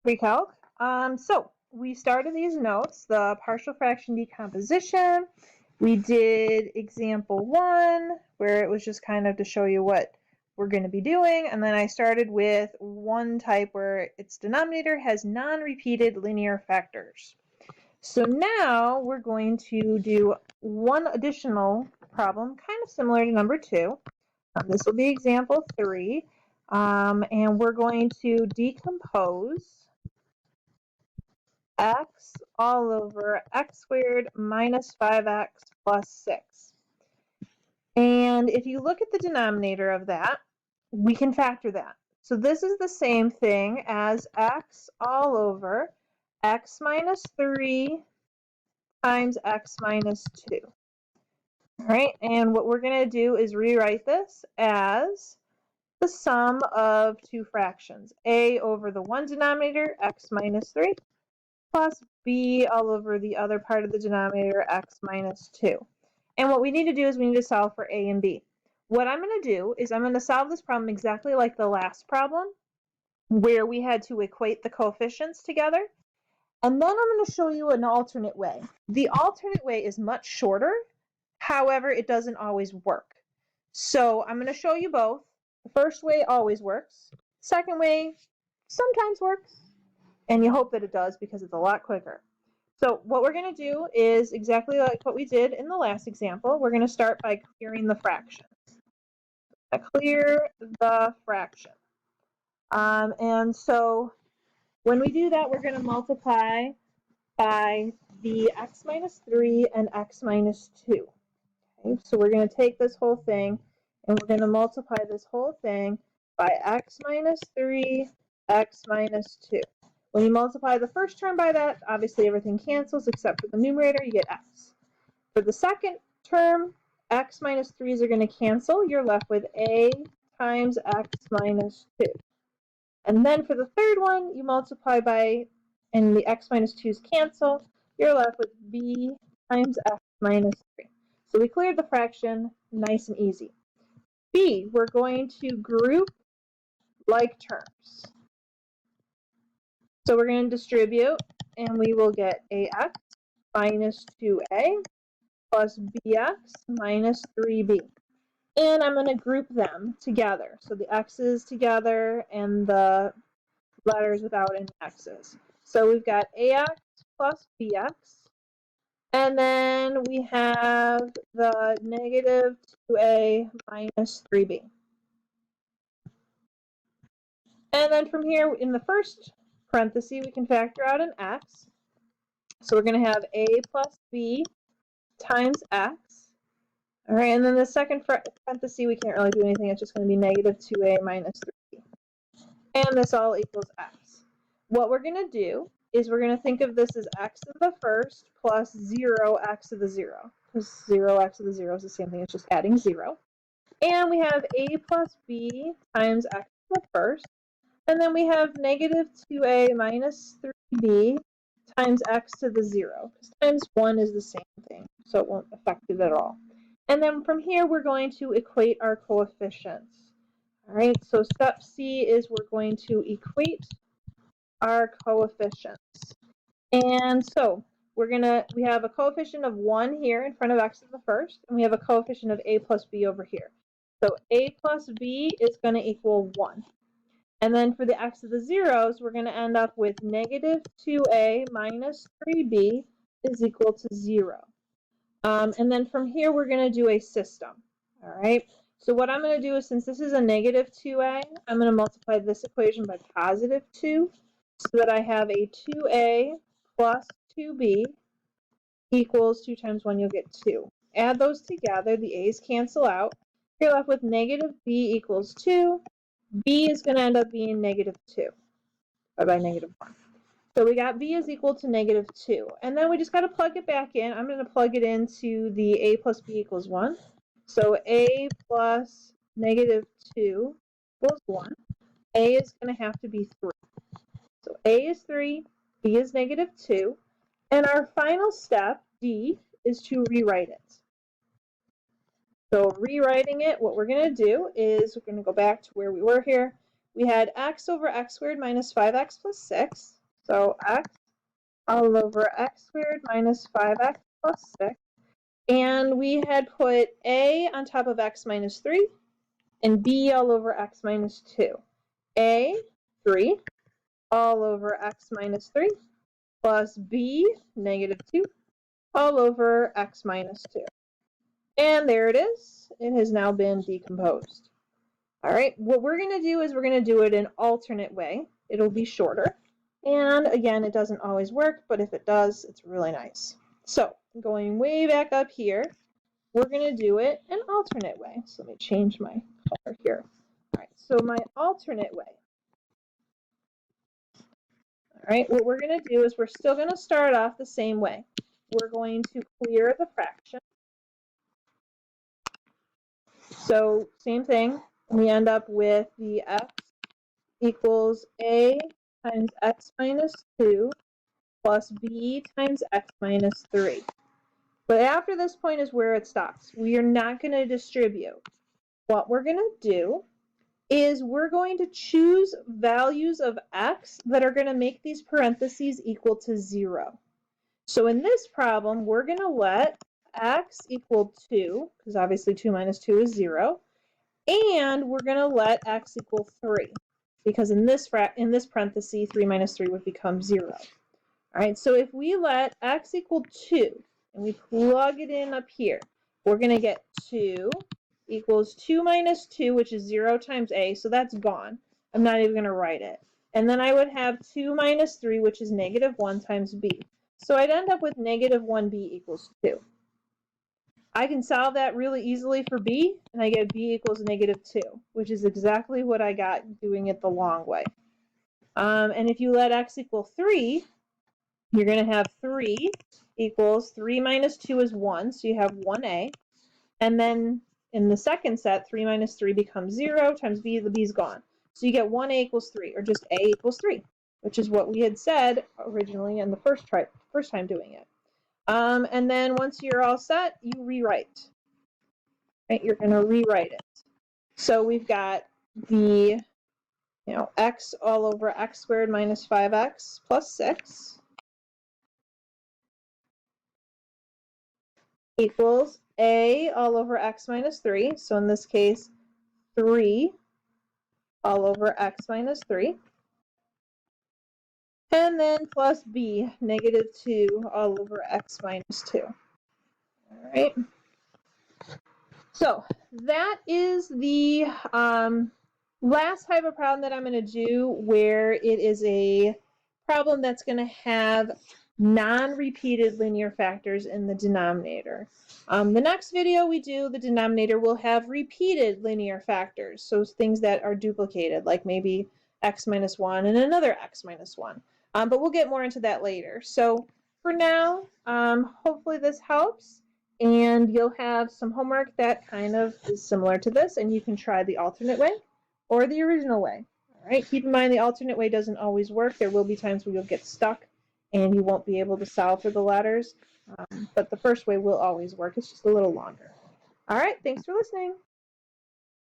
Precalc. So we started these notes, the partial fraction decomposition. We did example 1, where it was just kind of to show you what we're going to be doing. And then I started with one type where its denominator has non-repeated linear factors. So now we're going to do one additional problem, kind of similar to number 2. This will be example 3. And we're going to decompose x all over x squared minus 5x plus 6. And if you look at the denominator of that, we can factor that. So this is the same thing as x all over x minus 3 times x minus 2. All right, and what we're going to do is rewrite this as the sum of two fractions, a over the one denominator, x minus 3, plus b all over the other part of the denominator, x minus 2. And what we need to do is we need to solve for a and b. What I'm going to do is I'm going to solve this problem exactly like the last problem, where we had to equate the coefficients together. And then I'm going to show you an alternate way. The alternate way is much shorter. However, it doesn't always work. So I'm going to show you both. The first way always works. Second way sometimes works. And you hope that it does because it's a lot quicker. So what we're going to do is exactly like what we did in the last example. We're going to start by clearing the fraction. Clear the fraction. And so when we do that, we're going to multiply by the x minus 3 and x minus 2. Okay, so we're going to take this whole thing and we're going to multiply this whole thing by x minus 3, x minus 2. When you multiply the first term by that, obviously everything cancels except for the numerator, you get x. For the second term, x minus 3's are going to cancel. You're left with a times x minus 2. And then for the third one, you multiply by, and the x minus 2's cancel. You're left with b times x minus 3. So we cleared the fraction, nice and easy. B, we're going to group like terms. So we're going to distribute, and we will get ax minus 2a plus bx minus 3b. And I'm going to group them together. So the x's together and the letters without any x's. So we've got ax plus bx. And then we have the negative 2a minus 3b. And then from here, in the first parenthesis, we can factor out an x. So we're going to have a plus b times x. All right, and then the second parenthesis, we can't really do anything. It's just going to be negative 2a minus 3b. And this all equals x. What we're going to do is we're going to think of this as x to the first plus 0x to the 0. Because 0x to the 0 is the same thing, it's just adding 0. And we have a plus b times x to the first. And then we have negative 2a minus 3b times x to the 0. Because times 1 is the same thing, so it won't affect it at all. And then from here, we're going to equate our coefficients. All right, so step C is we're going to equate our coefficients. And so we have a coefficient of 1 here in front of x to the first, and we have a coefficient of a plus b over here. So a plus b is going to equal 1. And then for the x to the zeros, we're going to end up with negative 2a minus 3b is equal to 0. And then from here, we're going to do a system. All right. So what I'm going to do is, since this is a negative 2a, I'm going to multiply this equation by positive 2 so that I have a 2a plus 2b equals 2 times 1, you'll get 2. Add those together, the a's cancel out. You're left with negative b equals 2. B is going to end up being negative 2, or by negative 1. So we got b is equal to negative 2. And then we just got to plug it back in. I'm going to plug it into the a plus b equals 1. So a plus negative 2 equals 1. A is going to have to be 3. So a is 3, b is negative 2. And our final step, D, is to rewrite it. So rewriting it, what we're going to do is we're going to go back to where we were here. we had x over x squared minus 5x plus 6. So x all over x squared minus 5x plus 6. And we had put a on top of x minus 3 and b all over x minus 2. A, 3, all over x minus 3 plus b, negative 2, all over x minus 2. And there it is. It has now been decomposed. All right, what we're going to do is we're going to do it an alternate way. It'll be shorter. And again, it doesn't always work, but if it does, it's really nice. So going way back up here, we're going to do it an alternate way. So let me change my color here. All right, so my alternate way. All right, what we're going to do is we're still going to start off the same way. We're going to clear the fraction. So same thing, we end up with the x equals a times x minus 2 plus b times x minus 3. But after this point is where it stops. We are not going to distribute. What we're going to do is we're going to choose values of x that are going to make these parentheses equal to 0. So in this problem, we're going to let x equal 2, because obviously 2 minus 2 is 0, and we're going to let x equal 3, because in this parenthesis, 3 minus 3 would become 0. All right, so if we let x equal 2, and we plug it in up here, we're going to get 2 equals 2 minus 2, which is 0 times a, so that's gone. I'm not even going to write it. And then I would have 2 minus 3, which is negative 1 times b. So I'd end up with negative 1b equals 2. I can solve that really easily for b, and I get b equals negative 2, which is exactly what I got doing it the long way. And if you let x equal 3, you're going to have 3 equals 3 minus 2 is 1, so you have 1a. And then in the second set, 3 minus 3 becomes 0 times b, the b's gone. So you get 1a equals 3, or just a equals 3, which is what we had said originally in the first time doing it. And then once you're all set, you rewrite. Right? You're going to rewrite it. So we've got the x all over x squared minus 5x plus 6 equals a all over x minus 3. So in this case, 3 all over x minus 3. And then plus b, negative 2 all over x minus 2. All right. So that is the last type of problem that I'm going to do, where it is a problem that's going to have non-repeated linear factors in the denominator. The next video we do, the denominator will have repeated linear factors, so things that are duplicated, like maybe x minus 1 and another x minus 1. But we'll get more into that later. So for now, hopefully this helps. And you'll have some homework that kind of is similar to this, and you can try the alternate way or the original way. All right, keep in mind the alternate way doesn't always work. There will be times where you'll get stuck and you won't be able to solve for the letters, but the first way will always work. It's just a little longer. All right, thanks for listening.